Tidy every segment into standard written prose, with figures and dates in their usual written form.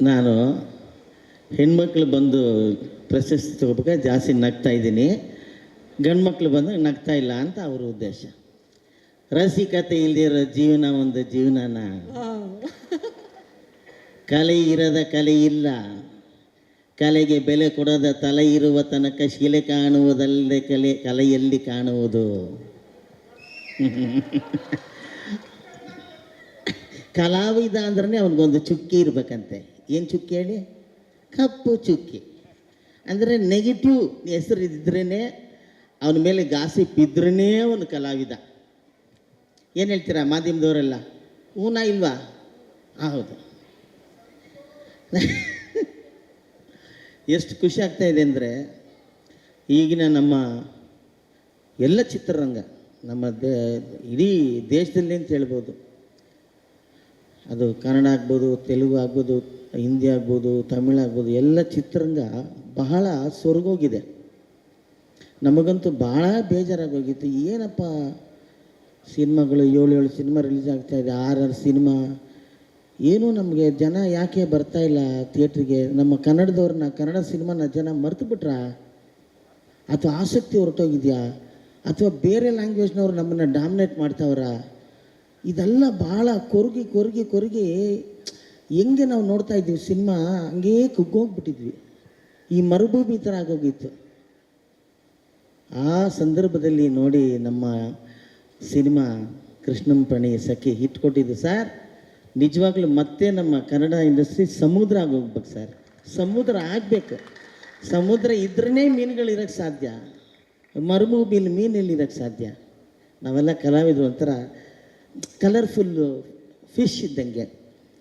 ನಾನು ಹೆಣ್ಮಕ್ಳು ಬಂದು ಪ್ರಶಸ್ತಿ ತಗೋಬೇಕಾದ್ರೆ ಜಾಸ್ತಿ ನಗ್ತಾ ಇದ್ದೀನಿ, ಗಂಡು ಮಕ್ಕಳು ಬಂದಾಗ ನಗ್ತಾ ಇಲ್ಲ ಅಂತ ಅವ್ರ ಉದ್ದೇಶ. ರಸಿಕತೆ ಇಲ್ದಿರೋ ಜೀವನ ಒಂದು ಜೀವನನ, ಕಲೆ ಇರದ ಕಲೆ ಇಲ್ಲ, ಕಲೆಗೆ ಬೆಲೆ ಕೊಡದ ತಲೆ ಇರುವ ತನಕ ಶಿಲೆ ಕಾಣುವುದಲ್ಲದೆ ಕಲೆಯಲ್ಲಿ ಕಾಣುವುದು. ಕಲಾವಿದ ಅಂದ್ರೆ ಅವನಿಗೊಂದು ಚುಕ್ಕಿ ಇರ್ಬೇಕಂತೆ. ಏನು ಚುಕ್ಕಿ ಹೇಳಿ? ಕಪ್ಪು ಚುಕ್ಕಿ. ಅಂದರೆ ನೆಗೆಟಿವ್ ಹೆಸರು ಇದ್ರೇ, ಅವನ ಮೇಲೆ ಗಾಸಿಪ್ ಇದ್ರೇ ಅವನು ಕಲಾವಿದ. ಏನು ಹೇಳ್ತೀರಾ ಮಾಧ್ಯಮದವರೆಲ್ಲ? ಹೂನಾ ಇಲ್ವಾ? ಹೌದು. ಎಷ್ಟು ಖುಷಿ ಆಗ್ತಾ ಇದೆ ಅಂದರೆ, ಈಗಿನ ನಮ್ಮ ಎಲ್ಲ ಚಿತ್ರರಂಗ, ನಮ್ಮ ಇಡೀ ದೇಶದಲ್ಲಿ ಅಂತ ಹೇಳ್ಬೋದು, ಅದು ಕನ್ನಡ ಆಗ್ಬೋದು, ತೆಲುಗು ಆಗ್ಬೋದು, ಹಿಂದಿ ಆಗ್ಬೋದು, ತಮಿಳು ಆಗ್ಬೋದು, ಎಲ್ಲ ಚಿತ್ರರಂಗ ಬಹಳ ಸೊರಗೋಗಿದೆ. ನಮಗಂತೂ ಭಾಳ ಬೇಜಾರಾಗೋಗಿತ್ತು. ಏನಪ್ಪ ಸಿನಿಮಾಗಳು 7 ಸಿನಿಮಾ ರಿಲೀಸ್ ಆಗ್ತಾಯಿದೆ, 6 ಸಿನಿಮಾ, ಏನೂ ನಮಗೆ ಜನ ಯಾಕೆ ಬರ್ತಾಯಿಲ್ಲ ಥಿಯೇಟ್ರಿಗೆ? ನಮ್ಮ ಕನ್ನಡದವ್ರನ್ನ, ಕನ್ನಡ ಸಿನಿಮಾನ ಜನ ಮರ್ತು ಬಿಟ್ರಾ? ಅಥವಾ ಆಸಕ್ತಿ ಹೊರಟೋಗಿದೆಯಾ? ಅಥವಾ ಬೇರೆ ಲ್ಯಾಂಗ್ವೇಜ್ನವ್ರು ನಮ್ಮನ್ನು ಡಾಮಿನೇಟ್ ಮಾಡ್ತಾವ್ರ? ಇದೆಲ್ಲ ಭಾಳ ಕೊರಗಿ ಹೆಂಗೆ ನಾವು ನೋಡ್ತಾ ಇದ್ವಿ ಸಿನಿಮಾ, ಹಂಗೇ ಕುಗ್ಗೋಗ್ಬಿಟ್ಟಿದ್ವಿ. ಈ ಮರುಭೂಮಿ ಥರ ಆಗೋಗಿತ್ತು. ಆ ಸಂದರ್ಭದಲ್ಲಿ ನೋಡಿ ನಮ್ಮ ಸಿನಿಮಾ ಕೃಷ್ಣಂ ಪ್ರಣಿ ಸಖಿ ಹಿಟ್ ಕೊಟ್ಟಿದ್ದು ಸರ್. ನಿಜವಾಗ್ಲೂ ಮತ್ತೆ ನಮ್ಮ ಕನ್ನಡ ಇಂಡಸ್ಟ್ರಿ ಸಮುದ್ರ ಆಗೋಗ್ಬೇಕು ಸರ್. ಸಮುದ್ರ ಆಗಬೇಕು. ಸಮುದ್ರ ಇದ್ರೇ ಮೀನುಗಳಿರೋಕ್ಕೆ ಸಾಧ್ಯ, ಮರುಭೂಮಿಯಲ್ಲಿ ಮೀನಲ್ಲಿ ಇರೋಕ್ಕೆ ಸಾಧ್ಯ. ನಾವೆಲ್ಲ ಕಲಾವಿದರು ಒಂಥರ ಕಲರ್ಫುಲ್ಲು ಫಿಶ್ ಇದ್ದಂಗೆ.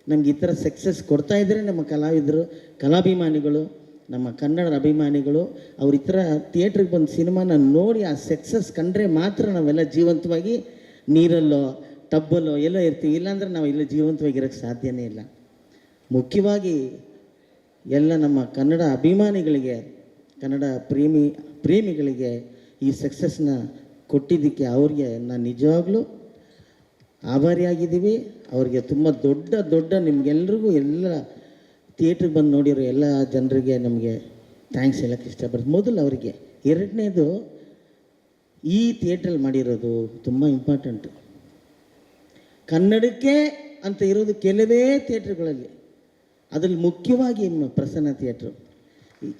ನಮ್ಗೆ ಈ ಥರ ಸಕ್ಸಸ್ ಕೊಡ್ತಾಯಿದ್ರೆ ನಮ್ಮ ಕಲಾವಿದರು, ಕಲಾಭಿಮಾನಿಗಳು, ನಮ್ಮ ಕನ್ನಡದ ಅಭಿಮಾನಿಗಳು, ಅವ್ರು ಈ ಥರ ಥಿಯೇಟ್ರಿಗೆ ಬಂದು ಸಿನಿಮಾನ ನೋಡಿ ಆ ಸಕ್ಸಸ್ ಕಂಡ್ರೆ ಮಾತ್ರ ನಾವೆಲ್ಲ ಜೀವಂತವಾಗಿ ನೀರಲ್ಲೋ ಟಬ್ಬಲ್ಲೋ ಎಲ್ಲೋ ಇರ್ತೀವಿ. ಇಲ್ಲಾಂದ್ರೆ ನಾವು ಇಲ್ಲಿ ಜೀವಂತವಾಗಿರೋಕ್ಕೆ ಸಾಧ್ಯನೇ ಇಲ್ಲ. ಮುಖ್ಯವಾಗಿ ಎಲ್ಲ ನಮ್ಮ ಕನ್ನಡ ಅಭಿಮಾನಿಗಳಿಗೆ, ಕನ್ನಡ ಪ್ರೇಮಿಗಳಿಗೆ ಈ ಸಕ್ಸಸ್ನ ಕೊಟ್ಟಿದ್ದಕ್ಕೆ ಅವ್ರಿಗೆ ನಾನು ನಿಜವಾಗ್ಲೂ ಆಭಾರಿಯಾಗಿದ್ದೀವಿ. ಅವ್ರಿಗೆ ತುಂಬ ದೊಡ್ಡ ನಿಮಗೆಲ್ರಿಗೂ, ಎಲ್ಲ ಥಿಯೇಟ್ರಿಗೆ ಬಂದು ನೋಡಿರೋ ಎಲ್ಲ ಜನರಿಗೆ ನಮಗೆ ಥ್ಯಾಂಕ್ಸ್ ಹೇಳೋಕ್ಕೆ ಇಷ್ಟಪಡ್ತೀನಿ. ಮೊದಲು ಅವರಿಗೆ. ಎರಡನೇದು, ಈ ಥಿಯೇಟ್ರಲ್ಲಿ ಮಾಡಿರೋದು ತುಂಬ ಇಂಪಾರ್ಟೆಂಟು. ಕನ್ನಡಕ್ಕೆ ಅಂತ ಇರೋದು ಕೆಲವೇ ಥಿಯೇಟ್ರ್ಗಳಲ್ಲಿ, ಅದರಲ್ಲಿ ಮುಖ್ಯವಾಗಿ ಪ್ರಸನ್ನ ಥಿಯೇಟ್ರು.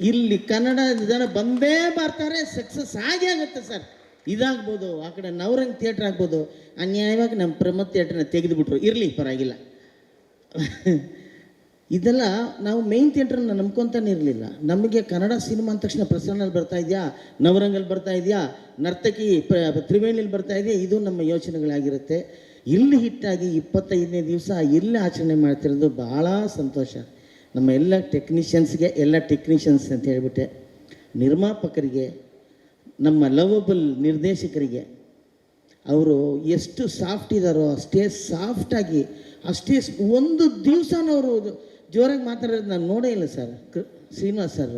ಇಲ್ಲಿ ಕನ್ನಡ ಜನ ಬಂದೇ ಬರ್ತಾರೆ, ಸಕ್ಸಸ್ ಆಗೇ ಆಗುತ್ತೆ ಸರ್. ಇದಾಗ್ಬೋದು, ಆ ಕಡೆ ನವರಂಗ್ ಥಿಯೇಟ್ರ್ ಆಗ್ಬೋದು. ಅನ್ಯಾಯವಾಗಿ ನಮ್ಮ ಪ್ರಮೋದ್ ಥಿಯೇಟ್ರನ್ನ ತೆಗೆದುಬಿಟ್ರು, ಇರಲಿ ಪರವಾಗಿಲ್ಲ. ಇದೆಲ್ಲ ನಾವು ಮೇಯ್ನ್ ಥಿಯೇಟ್ರನ್ನ ನಂಬ್ಕೊತಾನೆ ಇರಲಿಲ್ಲ. ನಮಗೆ ಕನ್ನಡ ಸಿನಿಮಾ ಅಂದ ತಕ್ಷಣ ಪ್ರಸನ್ನಲ್ಲಿ ಬರ್ತಾ ಇದೆಯಾ, ನವರಂಗಲ್ಲಿ ಬರ್ತಾ ಇದೆಯಾ, ನರ್ತಕಿ ತ್ರಿವೇಣಿಲಿ ಬರ್ತಾ ಇದೆಯಾ, ಇದು ನಮ್ಮ ಯೋಚನೆಗಳಾಗಿರುತ್ತೆ. ಇಲ್ಲಿ ಹಿಟ್ಟಾಗಿ 25ನೇ ದಿವಸ ಇಲ್ಲಿ ಆಚರಣೆ ಮಾಡ್ತಿರೋದು ಭಾಳ ಸಂತೋಷ. ನಮ್ಮ ಎಲ್ಲ ಟೆಕ್ನಿಷಿಯನ್ಸ್ ಅಂತ ಹೇಳಿಬಿಟ್ಟೆ, ನಿರ್ಮಾಪಕರಿಗೆ, ನಮ್ಮ ಲವಬಲ್ ನಿರ್ದೇಶಕರಿಗೆ, ಅವರು ಎಷ್ಟು ಸಾಫ್ಟ್ ಇದ್ದಾರೋ ಅಷ್ಟೇ ಸಾಫ್ಟಾಗಿ, ಅಷ್ಟೇ ಒಂದು ದಿವಸನವರು ಜೋರಾಗಿ ಮಾತಾಡೋದು ನಾನು ನೋಡೇ ಇಲ್ಲ ಸರ್. ಶ್ರೀನಿವಾಸ್ ಸರ್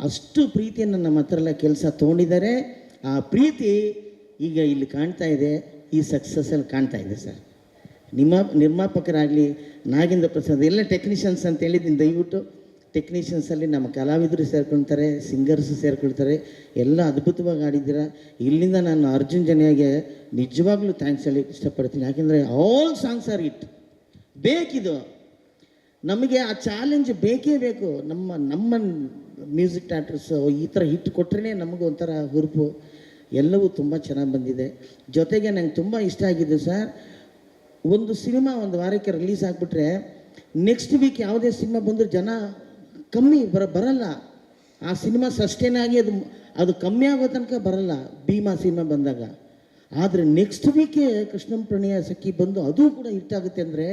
ಅಷ್ಟು ಪ್ರೀತಿಯನ್ನು ನಮ್ಮ ಹತ್ರ ಎಲ್ಲ ಕೆಲಸ ತೊಗೊಂಡಿದ್ದಾರೆ. ಆ ಪ್ರೀತಿ ಈಗ ಇಲ್ಲಿ ಕಾಣ್ತಾ ಇದೆ, ಈ ಸಕ್ಸಸ್ಸಲ್ಲಿ ಕಾಣ್ತಾ ಇದೆ ಸರ್. ನಿರ್ಮಾಪಕರಾಗಲಿ, ನಾಗೇಂದ್ರ ಪ್ರಸಾದ್, ಎಲ್ಲ ಟೆಕ್ನಿಷಿಯನ್ಸ್ ಅಂತ ಹೇಳಿದ್ದೀನಿ. ದಯವಿಟ್ಟು ಟೆಕ್ನಿಷಿಯನ್ಸಲ್ಲಿ ನಮ್ಮ ಕಲಾವಿದರು ಸೇರ್ಕೊಳ್ತಾರೆ, ಸಿಂಗರ್ಸು ಸೇರ್ಕೊಳ್ತಾರೆ. ಎಲ್ಲ ಅದ್ಭುತವಾಗಿ ಆಡಿದ್ದೀರ. ಇಲ್ಲಿಂದ ನಾನು ಅರ್ಜುನ್ ಜನ್ಯಾಗೆ ನಿಜವಾಗ್ಲೂ ಥ್ಯಾಂಕ್ಸ್ ಹೇಳಿ ಇಷ್ಟಪಡ್ತೀನಿ. ಯಾಕೆಂದರೆ ಆಲ್ ಸಾಂಗ್ಸ್ ಆರ್ ಹಿಟ್. ಬೇಕಿದು, ನಮಗೆ ಆ ಚಾಲೆಂಜ್ ಬೇಕೇ ಬೇಕು. ನಮ್ಮ ಮ್ಯೂಸಿಕ್ ಡೈರೆಕ್ಟರ್ಸು ಈ ಥರ ಹಿಟ್ ಕೊಟ್ಟರೆ ನಮಗೂ ಒಂಥರ ಹುರುಪು. ಎಲ್ಲವೂ ತುಂಬ ಚೆನ್ನಾಗಿ ಬಂದಿದೆ. ಜೊತೆಗೆ ನಂಗೆ ತುಂಬ ಇಷ್ಟ ಆಗಿದೆ ಸರ್, ಒಂದು ಸಿನಿಮಾ ಒಂದು ವಾರಕ್ಕೆ ರಿಲೀಸ್ ಆಗಿಬಿಟ್ರೆ ನೆಕ್ಸ್ಟ್ ವೀಕ್ ಯಾವುದೇ ಸಿನಿಮಾ ಬಂದರೂ ಜನ ಕಮ್ಮಿ ಬರಲ್ಲ. ಆ ಸಿನಿಮಾ ಸಸ್ಟೇನ್ ಆಗಿ ಅದು ಕಮ್ಮಿ ಆಗೋ ತನಕ ಬರಲ್ಲ. ಭೀಮಾ ಸಿನಿಮಾ ಬಂದಾಗ. ಆದರೆ ನೆಕ್ಸ್ಟ್ ವೀಕೆ ಕೃಷ್ಣಂ ಪ್ರಣಯ ಸಖಿ ಬಂದು ಅದು ಕೂಡ ಹಿಟ್ಟಾಗುತ್ತೆ ಅಂದರೆ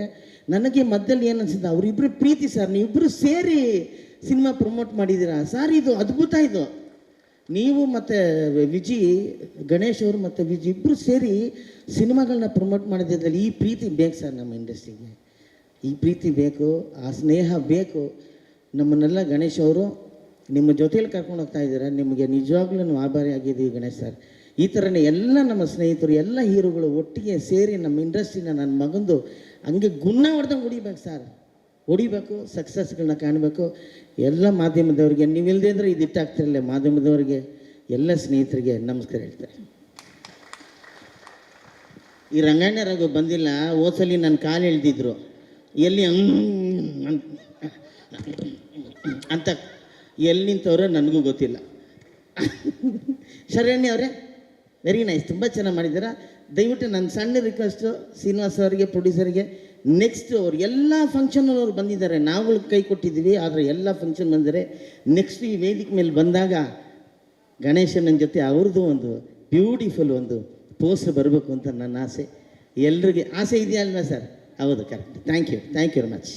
ನನಗೆ ಮಧ್ಯದಲ್ಲಿ ಏನು ಅನಿಸಿದ್ದು, ಅವರಿಬ್ಬರು ಪ್ರೀತಿ ಸರ್, ನೀವಿಬ್ಬರು ಸೇರಿ ಸಿನಿಮಾ ಪ್ರಮೋಟ್ ಮಾಡಿದ್ದೀರಾ ಸರ್, ಇದು ಅದ್ಭುತ. ಇದು ನೀವು ಮತ್ತು ಗಣೇಶ್ ಅವರು ಮತ್ತು ವಿಜಿ ಇಬ್ಬರು ಸೇರಿ ಸಿನಿಮಾಗಳನ್ನ ಪ್ರಮೋಟ್ ಮಾಡಿದ್ರಲ್ಲಿ ಈ ಪ್ರೀತಿ ಬೇಕು ಸರ್. ನಮ್ಮ ಇಂಡಸ್ಟ್ರಿಗೆ ಈ ಪ್ರೀತಿ ಬೇಕು, ಆ ಸ್ನೇಹ ಬೇಕು. ನಮ್ಮನ್ನೆಲ್ಲ ಗಣೇಶ್ ಅವರು ನಿಮ್ಮ ಜೊತೆಯಲ್ಲಿ ಕರ್ಕೊಂಡು ಹೋಗ್ತಾ ಇದ್ದೀರಾ. ನಿಮಗೆ ನಿಜವಾಗ್ಲೂ ನಾವು ಆಭಾರಿ ಆಗಿದ್ದೀವಿ ಗಣೇಶ್ ಸರ್. ಈ ಥರನೇ ಎಲ್ಲ ನಮ್ಮ ಸ್ನೇಹಿತರು, ಎಲ್ಲ ಹೀರೋಗಳು ಒಟ್ಟಿಗೆ ಸೇರಿ ನಮ್ಮ ಇಂಡಸ್ಟ್ರಿನ ನನ್ನ ಮಗಂದು ಹಂಗೆ ಗುಣ ಹೊಡೆದಂಗೆ ಹೊಡಿಬೇಕು ಸರ್. ಹೊಡಿಬೇಕು, ಸಕ್ಸಸ್ಗಳನ್ನ ಕಾಣಬೇಕು. ಎಲ್ಲ ಮಾಧ್ಯಮದವರಿಗೆ, ನೀವಿಲ್ಲದೆ ಅಂದರೆ ಇದು ಇಟ್ಟಾಗ್ತಿರಲಿಲ್ಲ. ಮಾಧ್ಯಮದವರಿಗೆ, ಎಲ್ಲ ಸ್ನೇಹಿತರಿಗೆ ನಮಸ್ಕಾರ ಹೇಳ್ತಾರೆ. ಈ ರಂಗಣ್ಣ ರಘು ಬಂದಿಲ್ಲ, ಹೋದ್ಸಲಿ ನನ್ನ ಕಾಲು ಎಳ್ದಿದ್ರು, ಎಲ್ಲಿ ಅಂತ ಎಲ್ಲಿ ನಿಂತವ್ರೆ ನನಗೂ ಗೊತ್ತಿಲ್ಲ. ಶರಣ್ಯ ಅವರೇ, ವೆರಿ ನೈಸ್, ತುಂಬ ಚೆನ್ನಾಗಿ ಮಾಡಿದ್ದೀರಾ. ದಯವಿಟ್ಟು ನನ್ನ ಸಣ್ಣ ರಿಕ್ವೆಸ್ಟು ಶ್ರೀನಿವಾಸ್ ಅವರಿಗೆ, ಪ್ರೊಡ್ಯೂಸರ್ಗೆ, ನೆಕ್ಸ್ಟ್ ಅವ್ರು ಎಲ್ಲ ಫಂಕ್ಷನಲ್ಲಿ ಅವ್ರು ಬಂದಿದ್ದಾರೆ, ನಾವುಗಳು ಕೈ ಕೊಟ್ಟಿದ್ದೀವಿ, ಆದರೆ ಎಲ್ಲ ಫಂಕ್ಷನ್ ಬಂದರೆ ನೆಕ್ಸ್ಟ್ ಈ ವೇದಿಕೆ ಮೇಲೆ ಬಂದಾಗ ಗಣೇಶನ ಜೊತೆ ಅವ್ರದ್ದು ಒಂದು ಬ್ಯೂಟಿಫುಲ್ ಒಂದು ಪೋಸ್ಟ್ ಬರಬೇಕು ಅಂತ ನನ್ನ ಆಸೆ. ಎಲ್ರಿಗೆ ಆಸೆ ಇದೆಯಾ ಅಲ್ವಾ ಸರ್? ಹೌದು, correct. Thank you very much.